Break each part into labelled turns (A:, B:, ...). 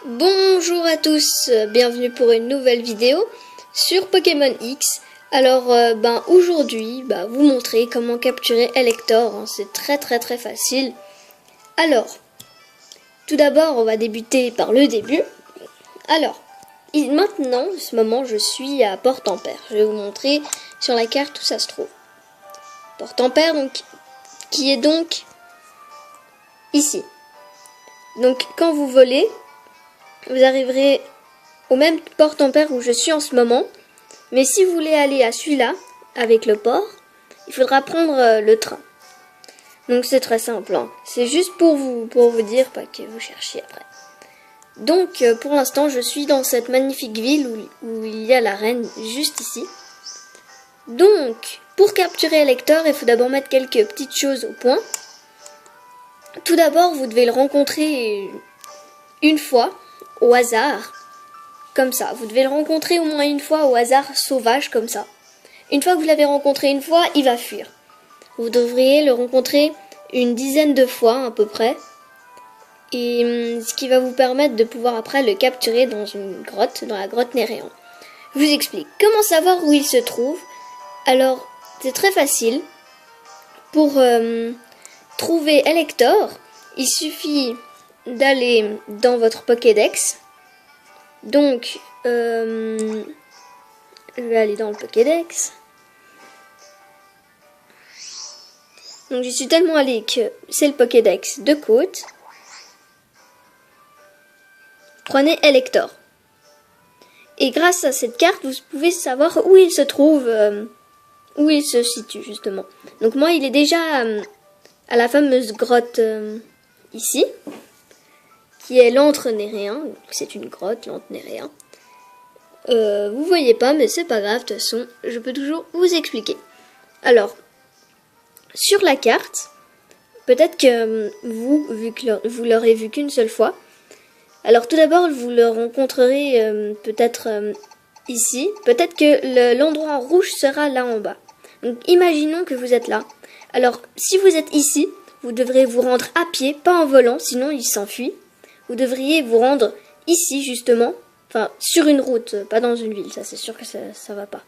A: Bonjour à tous, bienvenue pour une nouvelle vidéo sur Pokémon X. Alors aujourd'hui, vous montrer comment capturer Elector, hein. C'est très facile. Alors, tout d'abord on va débuter par le début. Alors, maintenant, en ce moment je suis à Port-en-Père. Je vais vous montrer sur la carte où ça se trouve. Port-en-Père, donc, qui est donc ici. Donc quand vous volez, vous arriverez au même Port-en-Père où je suis en ce moment. Mais si vous voulez aller à celui-là, avec le port, il faudra prendre le train. Donc c'est très simple, hein. C'est juste pour vous dire, pas que vous cherchiez après. Donc pour l'instant, je suis dans cette magnifique ville où il y a la reine, juste ici. Donc, pour capturer Elector, il faut d'abord mettre quelques petites choses au point. Tout d'abord, vous devez le rencontrer une fois, au hasard, comme ça. Vous devez le rencontrer au moins une fois au hasard sauvage, comme ça. Une fois que vous l'avez rencontré une fois, il va fuir. Vous devriez le rencontrer une dizaine de fois à peu près. Et ce qui va vous permettre de pouvoir après le capturer dans une grotte, dans la grotte Néréan. Je vous explique. Comment savoir où il se trouve? Alors, c'est très facile. Pour trouver Elector, il suffit d'aller dans votre Pokédex. Donc, je vais aller dans le Pokédex. Donc, j'y suis tellement allée que c'est le Pokédex de côte. Prenez Elector. Et grâce à cette carte, vous pouvez savoir où il se trouve, où il se situe justement. Donc moi, il est déjà à la fameuse grotte ici, qui est l'antre Néréan. C'est une grotte, l'antre Néréan. Vous voyez pas, mais c'est pas grave, de toute façon, je peux toujours vous expliquer. Alors, sur la carte, peut-être que vous, vu que vous l'aurez vu qu'une seule fois, alors tout d'abord, vous le rencontrerez peut-être ici. Peut-être que l'endroit en rouge sera là en bas. Donc imaginons que vous êtes là. Alors, si vous êtes ici, vous devrez vous rendre à pied, pas en volant, sinon il s'enfuit. Vous devriez vous rendre ici, justement. Enfin, sur une route, pas dans une ville, ça c'est sûr que ça va pas.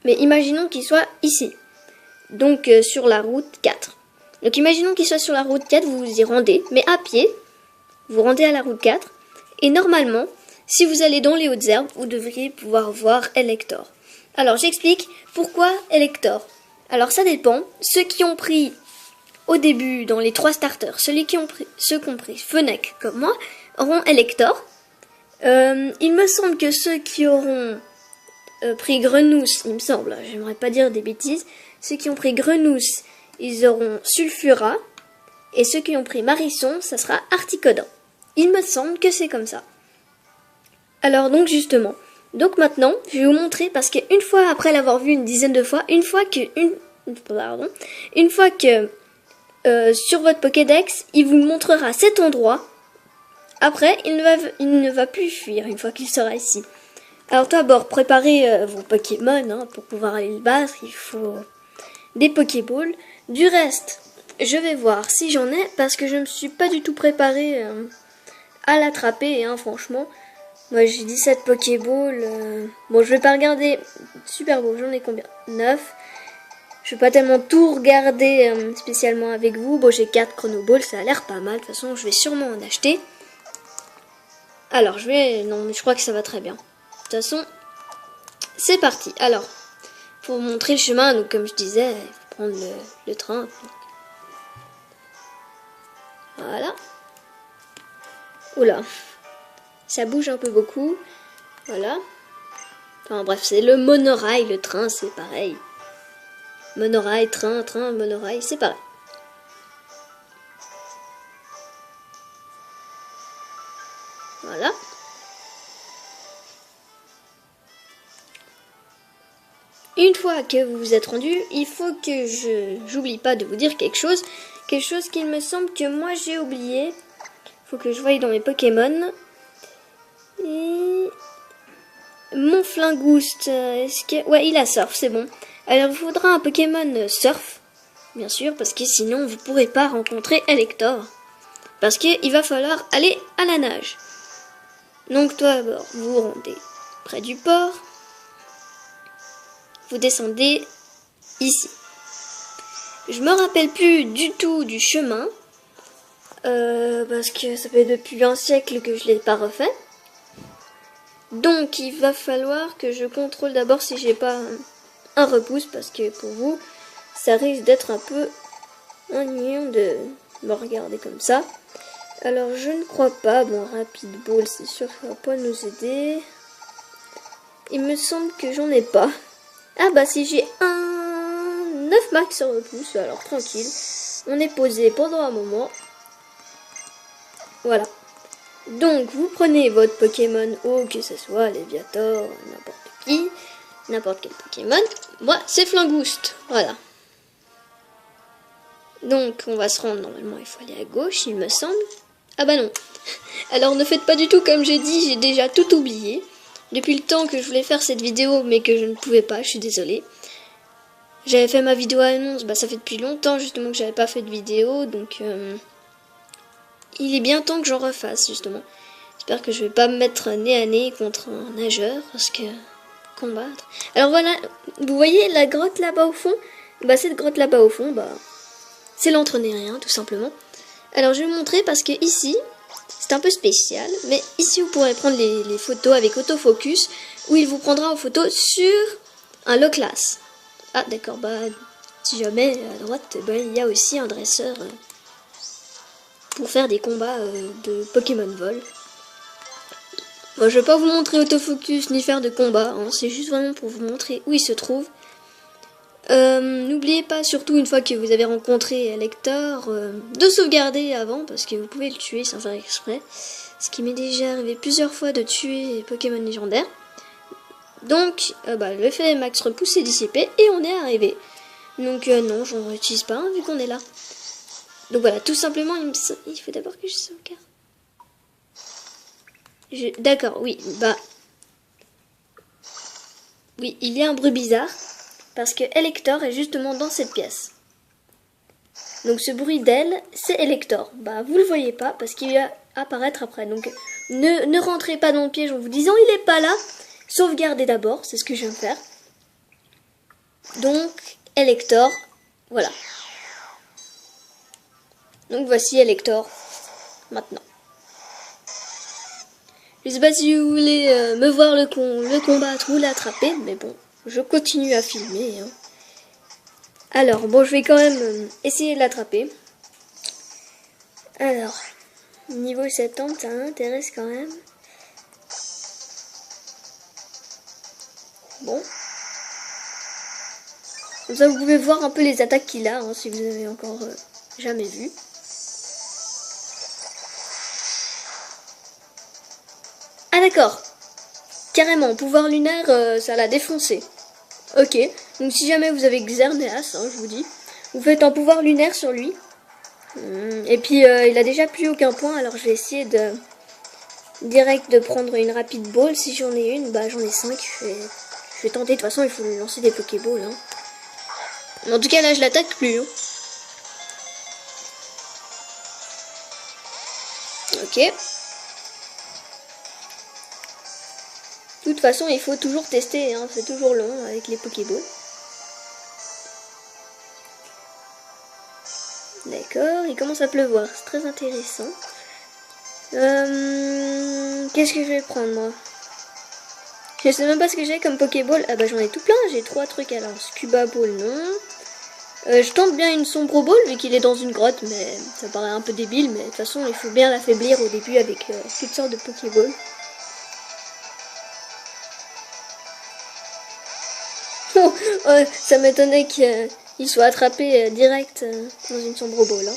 A: Mais imaginons qu'il soit ici. Donc sur la route 4. Donc imaginons qu'il soit sur la route 4, vous vous y rendez, mais à pied. Vous rendez à la route 4. Et normalement, si vous allez dans les hautes herbes, vous devriez pouvoir voir Elector. Alors j'explique pourquoi Elector. Alors ça dépend. Ceux qui ont pris au début dans les 3 starters, ceux qui ont pris Fennec comme moi, auront Elector. Il me semble que ceux qui auront pris Grenousse, il me semble, j'aimerais pas dire des bêtises, ceux qui ont pris Grenousse, ils auront Sulfura, et ceux qui ont pris Marisson, ça sera Articodin. Il me semble que c'est comme ça. Alors donc justement, donc maintenant, je vais vous montrer, parce qu'une fois après l'avoir vu une dizaine de fois, une fois que sur votre Pokédex, il vous montrera cet endroit. Après, il ne va plus fuir une fois qu'il sera ici. Alors tout d'abord, préparez vos Pokémon, hein, pour pouvoir aller le battre. Il faut des Pokéballs. Du reste, je vais voir si j'en ai, parce que je ne me suis pas du tout préparée à l'attraper, hein, franchement. Moi j'ai 17 Pokéballs. Bon, je vais pas regarder. Super beau, j'en ai combien? 9. Je vais pas tellement tout regarder spécialement avec vous. Bon, j'ai 4 Chronoballs, ça a l'air pas mal. De toute façon, je vais sûrement en acheter. Alors, non, mais je crois que ça va très bien. De toute façon, c'est parti. Alors, pour vous montrer le chemin, donc comme je disais, il faut prendre le train. Voilà. Oula. Ça bouge un peu beaucoup. Voilà. Enfin bref, c'est le monorail, le train, c'est pareil. Monorail, train, monorail, c'est pareil. Voilà. Une fois que vous vous êtes rendu, il faut que j'oublie pas de vous dire quelque chose qu'il me semble que moi j'ai oublié. Il faut que je voie dans mes Pokémon. Et mon Flingouste, est-ce que... Ouais, il a surf, c'est bon. Alors, il faudra un Pokémon surf, bien sûr, parce que sinon, vous ne pourrez pas rencontrer Elector. Parce qu'il va falloir aller à la nage. Donc toi d'abord, vous vous rendez près du port. Vous descendez ici. Je me rappelle plus du tout du chemin. Parce que ça fait depuis un siècle que je l'ai pas refait. Donc il va falloir que je contrôle d'abord si j'ai pas un repousse. Parce que pour vous, ça risque d'être un peu ennuyant de me regarder comme ça. Alors je ne crois pas. Bon, Rapid Ball, c'est sûr que ça va pas nous aider. Il me semble que j'en ai pas. Ah bah si j'ai un 9 max sur repousse, alors tranquille. On est posé pendant un moment. Voilà. Donc vous prenez votre Pokémon eau, que ce soit Léviator, n'importe qui, n'importe quel Pokémon. Moi c'est Flingouste, voilà. Donc on va se rendre, normalement il faut aller à gauche il me semble. Ah bah non. Alors ne faites pas du tout comme j'ai dit, j'ai déjà tout oublié. Depuis le temps que je voulais faire cette vidéo mais que je ne pouvais pas, je suis désolée. J'avais fait ma vidéo annonce, bah ça fait depuis longtemps justement que j'avais pas fait de vidéo, donc il est bien temps que j'en refasse justement. J'espère que je vais pas me mettre nez à nez contre un nageur, parce que combattre. Alors voilà, vous voyez la grotte là-bas au fond? Bah cette grotte là-bas au fond, bah c'est l'entraînérien tout simplement. Alors je vais vous montrer parce que ici, c'est un peu spécial, mais ici vous pourrez prendre les photos avec autofocus, où il vous prendra en photo sur un low class. Ah d'accord, bah si jamais à droite, bah, il y a aussi un dresseur pour faire des combats de Pokémon Vol. Bon, je vais pas vous montrer autofocus ni faire de combat, hein, c'est juste vraiment pour vous montrer où il se trouve. N'oubliez pas, surtout une fois que vous avez rencontré Elector, de sauvegarder avant, parce que vous pouvez le tuer sans faire exprès. Ce qui m'est déjà arrivé plusieurs fois de tuer Pokémon légendaires. Donc, l'effet max repousse est dissipé et on est arrivé. Donc non, j'en utilise pas vu qu'on est là. Donc voilà, tout simplement, il faut d'abord que je sauvegarde. D'accord, oui, bah... Oui, il y a un bruit bizarre, parce que Elector est justement dans cette pièce. Donc ce bruit d'aile, c'est Elector. Bah vous le voyez pas, parce qu'il va apparaître après. Donc ne rentrez pas dans le piège en vous disant il est pas là. Sauvegardez d'abord, c'est ce que je viens de faire. Donc Elector, voilà. Donc voici Elector, maintenant. Je sais pas si vous voulez me voir le combattre ou l'attraper, mais bon, je continue à filmer. Hein. Alors, bon, je vais quand même essayer de l'attraper. Alors, niveau 70, ça m'intéresse quand même. Bon. Comme ça, vous pouvez voir un peu les attaques qu'il a, hein, si vous avez encore jamais vu. Ah d'accord, carrément, pouvoir lunaire, ça l'a défoncé. Ok, donc si jamais vous avez Xerneas, hein, je vous dis, vous faites un pouvoir lunaire sur lui. Et puis il a déjà plus aucun point, alors je vais essayer de direct de prendre une Rapid Ball. Si j'en ai une, bah j'en ai 5, je vais tenter, de toute façon il faut lui lancer des Pokéballs. Hein. Mais en tout cas là je l'attaque plus. Hein. Ok. De toute façon, il faut toujours tester, hein, c'est toujours long avec les Pokéballs. D'accord, il commence à pleuvoir, c'est très intéressant. Qu'est-ce que je vais prendre, moi? Je sais même pas ce que j'ai comme Pokéball. Ah bah j'en ai tout plein, j'ai 3 trucs. Alors, Scuba Ball, non. Je tente bien une Sombro Ball, vu qu'il est dans une grotte, mais ça paraît un peu débile. Mais de toute façon, il faut bien l'affaiblir au début avec toutes sortes de Pokéballs. Ça m'étonnait qu'il soit attrapé direct dans une Sombro Ball. Hein.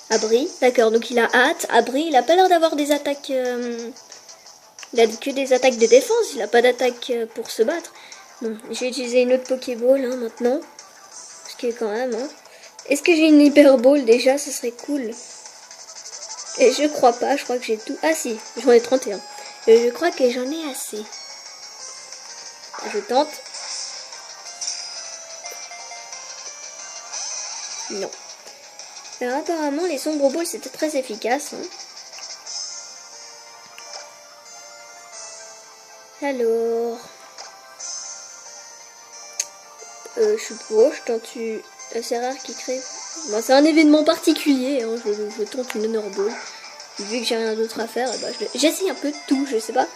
A: Abri, d'accord, donc il a hâte. Abri, il a pas l'air d'avoir des attaques... il a que des attaques de défense, il a pas d'attaque pour se battre. Bon, je vais utiliser une autre Pokéball hein, maintenant. Parce que quand même... Hein. Est-ce que j'ai une Hyper Ball déjà? Ce serait cool. Et je crois pas, je crois que j'ai tout... Ah si, j'en ai 31. Je crois que j'en ai assez. Je tente. Non. Alors apparemment les Sombro Balls c'était très efficace. Hein. Alors... je suis proche, tente une... C'est rare qui crée... Bon, c'est un événement particulier, hein. Je tente une Honor Ball. Vu que j'ai rien d'autre à faire, bah, j'essaye un peu de tout, je sais pas.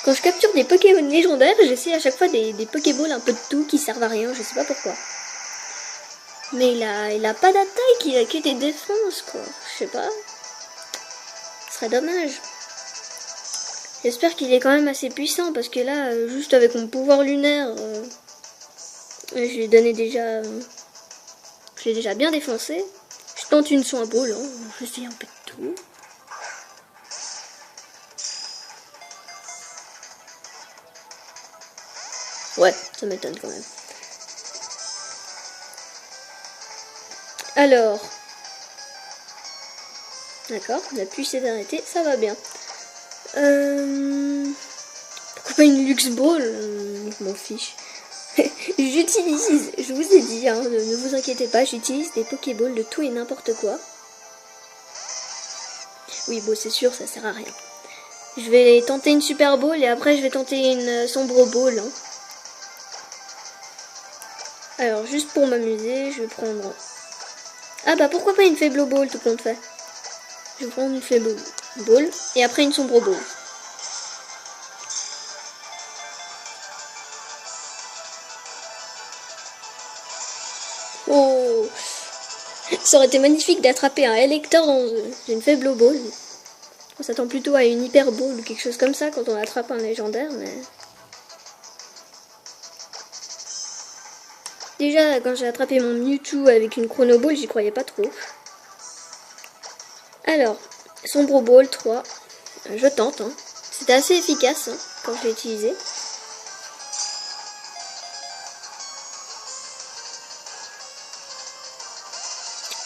A: Quand je capture des Pokémon légendaires, j'essaie à chaque fois des Pokéballs un peu de tout qui servent à rien, je sais pas pourquoi. Mais il a pas d'attaque, il a que des défenses, quoi. Je sais pas. Ce serait dommage. J'espère qu'il est quand même assez puissant, parce que là, juste avec mon pouvoir lunaire, je l'ai donné déjà... je l'ai déjà bien défoncé. Je tente une soin ball, hein. Je fais un peu de tout. Ouais, ça m'étonne quand même. Alors. D'accord, la pluie s'est arrêtée, ça va bien. Pourquoi pas une Luxe Ball? Je m'en fiche. J'utilise, je vous ai dit, hein, ne vous inquiétez pas, j'utilise des Pokéballs de tout et n'importe quoi. Oui, bon, c'est sûr, ça sert à rien. Je vais tenter une Super Ball et après je vais tenter une Sombre Ball. Hein. Alors, juste pour m'amuser, je vais prendre... Ah bah pourquoi pas une Faible Ball tout compte fait. Je vais prendre une Faible Ball et après une Sombre Ball. Oh, ça aurait été magnifique d'attraper un Elector dans une Faible Ball. On s'attend plutôt à une Hyper Ball ou quelque chose comme ça quand on attrape un légendaire, mais... Déjà, quand j'ai attrapé mon Mewtwo avec une Chrono Ball, j'y croyais pas trop. Alors, Sombre Ball 3. Je tente. Hein. C'était assez efficace hein, quand je l'ai utilisé.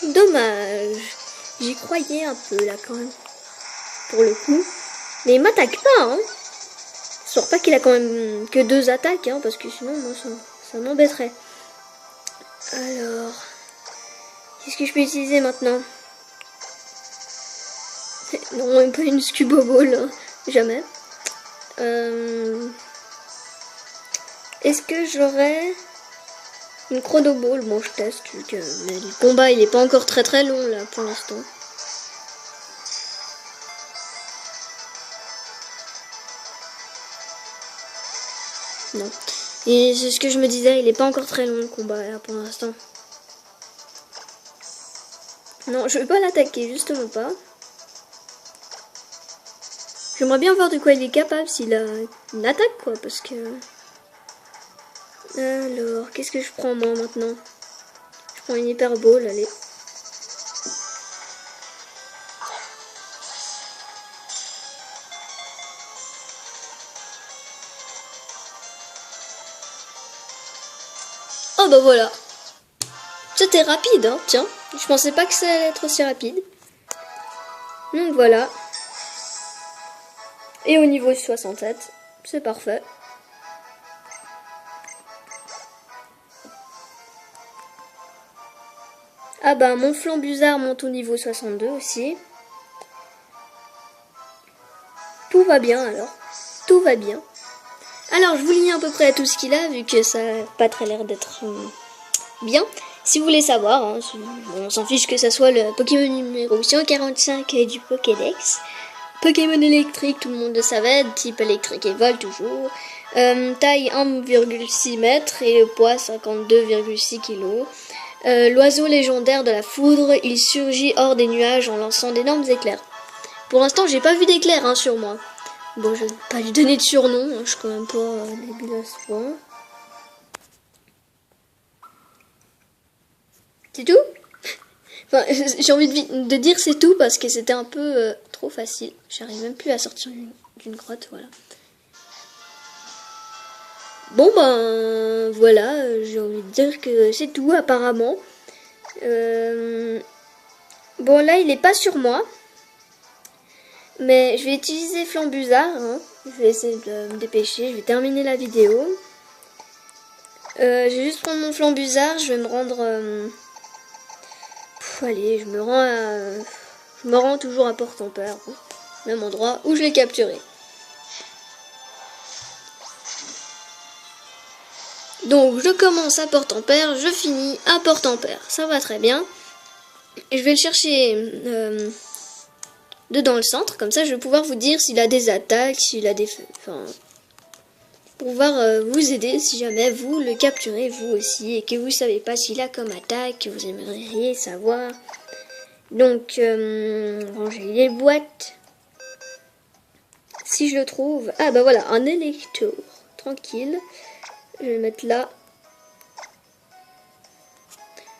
A: Dommage. J'y croyais un peu là quand même. Pour le coup. Mais il m'attaque pas. Hein. Sauf pas qu'il a quand même que 2 attaques. Hein, parce que sinon, moi, ça m'embêterait. Alors... Qu'est-ce que je peux utiliser maintenant? Non, même pas une Scuba Ball. Hein. Jamais. Est-ce que j'aurais une Chrono Ball? Bon, je teste. Mais le combat, il est pas encore très long là pour l'instant. Non. Et c'est ce que je me disais, il est pas encore très long le combat là pour l'instant. Non, je vais pas l'attaquer, justement pas. J'aimerais bien voir de quoi il est capable s'il a une attaque quoi, parce que... Alors, qu'est-ce que je prends moi maintenant? Je prends une Hyper Ball, allez. Oh bah voilà. C'était rapide, hein, tiens. Je pensais pas que ça allait être aussi rapide. Donc voilà. Et au niveau 67, c'est parfait. Ah bah mon Flambuzard monte au niveau 62 aussi. Tout va bien alors. Tout va bien. Alors je vous lis à peu près tout ce qu'il a vu que ça n'a pas très l'air d'être bien. Si vous voulez savoir, hein, on s'en fiche que ça soit le Pokémon numéro 145 du Pokédex. Pokémon électrique, tout le monde le savait, type électrique et vol toujours. Taille 1,6 m et le poids 52,6 kg. L'oiseau légendaire de la foudre, il surgit hors des nuages en lançant d'énormes éclairs. Pour l'instant, j'ai pas vu d'éclairs hein, sur moi. Bon, je vais pas lui donner de surnom, hein, je suis quand même pas débile à ce point. C'est tout? Enfin, j'ai envie de dire c'est tout parce que c'était un peu trop facile. J'arrive même plus à sortir d'une grotte, voilà. Bon ben voilà, j'ai envie de dire que c'est tout apparemment. Bon là il est pas sur moi. Mais je vais utiliser Flambuzard. Hein. Je vais essayer de me dépêcher, je vais terminer la vidéo. Je vais juste prendre mon Flambuzard, je vais me rendre... allez, je me rends toujours à Port-en-Père. Hein. Même endroit où je l'ai capturé. Donc je commence à Port-en-Père, je finis à Port-en-Père. Ça va très bien. Et je vais le chercher dans le centre. Comme ça je vais pouvoir vous dire s'il a des attaques, s'il a des... Enfin, pour pouvoir vous aider si jamais vous le capturez vous aussi. Et que vous savez pas s'il a comme attaque, que vous aimeriez savoir. Donc ranger les boîtes. Si je le trouve... Ah bah voilà, un élector. Tranquille. Je vais le mettre là.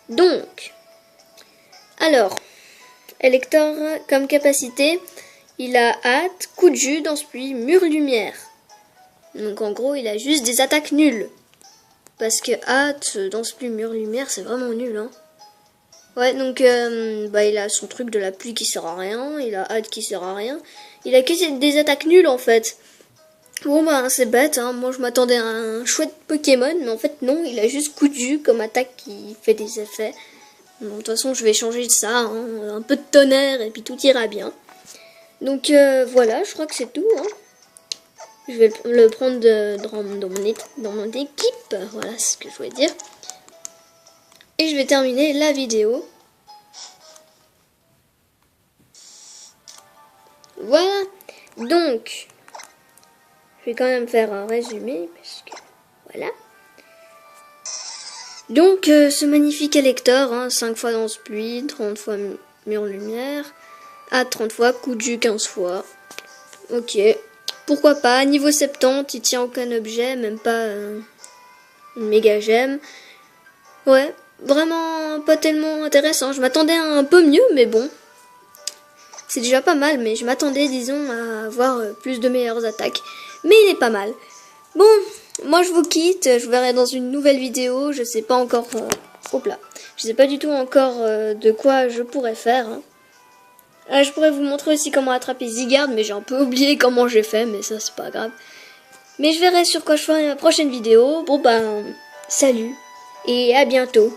A: Donc, alors, élector comme capacité, il a hâte, coup de jus, danse pluie, mur lumière. Donc en gros, il a juste des attaques nulles. Parce que hâte, danse pluie, mur lumière, c'est vraiment nul, hein. Ouais, donc il a son truc de la pluie qui sert à rien, il a hâte qui sert à rien. Il a que des attaques nulles en fait. Bon bah c'est bête, hein. Moi je m'attendais à un chouette Pokémon, mais en fait non, il a juste coup de jus comme attaque qui fait des effets. Bon, de toute façon je vais changer de ça, hein. Un peu de tonnerre et puis tout ira bien. Donc voilà, je crois que c'est tout. Hein. Je vais le prendre dans mon équipe, voilà c'est ce que je voulais dire. Et je vais terminer la vidéo. Voilà, donc... Je vais quand même faire un résumé, parce que voilà. Donc, ce magnifique élector, hein, 5 fois danse pluie, 30 fois mur lumière, à 30 fois, coup de jus 15 fois. Ok, pourquoi pas, niveau 70, il tient aucun objet, même pas une méga gemme. Ouais, vraiment pas tellement intéressant, je m'attendais à un peu mieux, mais bon. C'est déjà pas mal, mais je m'attendais, disons, à avoir plus de meilleures attaques. Mais il est pas mal. Bon, moi je vous quitte, je vous verrai dans une nouvelle vidéo, je sais pas encore... hop là. Je sais pas du tout encore de quoi je pourrais faire. Hein. Je pourrais vous montrer aussi comment attraper Zygarde, mais j'ai un peu oublié comment j'ai fait, mais ça c'est pas grave. Mais je verrai sur quoi je ferai ma prochaine vidéo. Bon ben, salut, et à bientôt.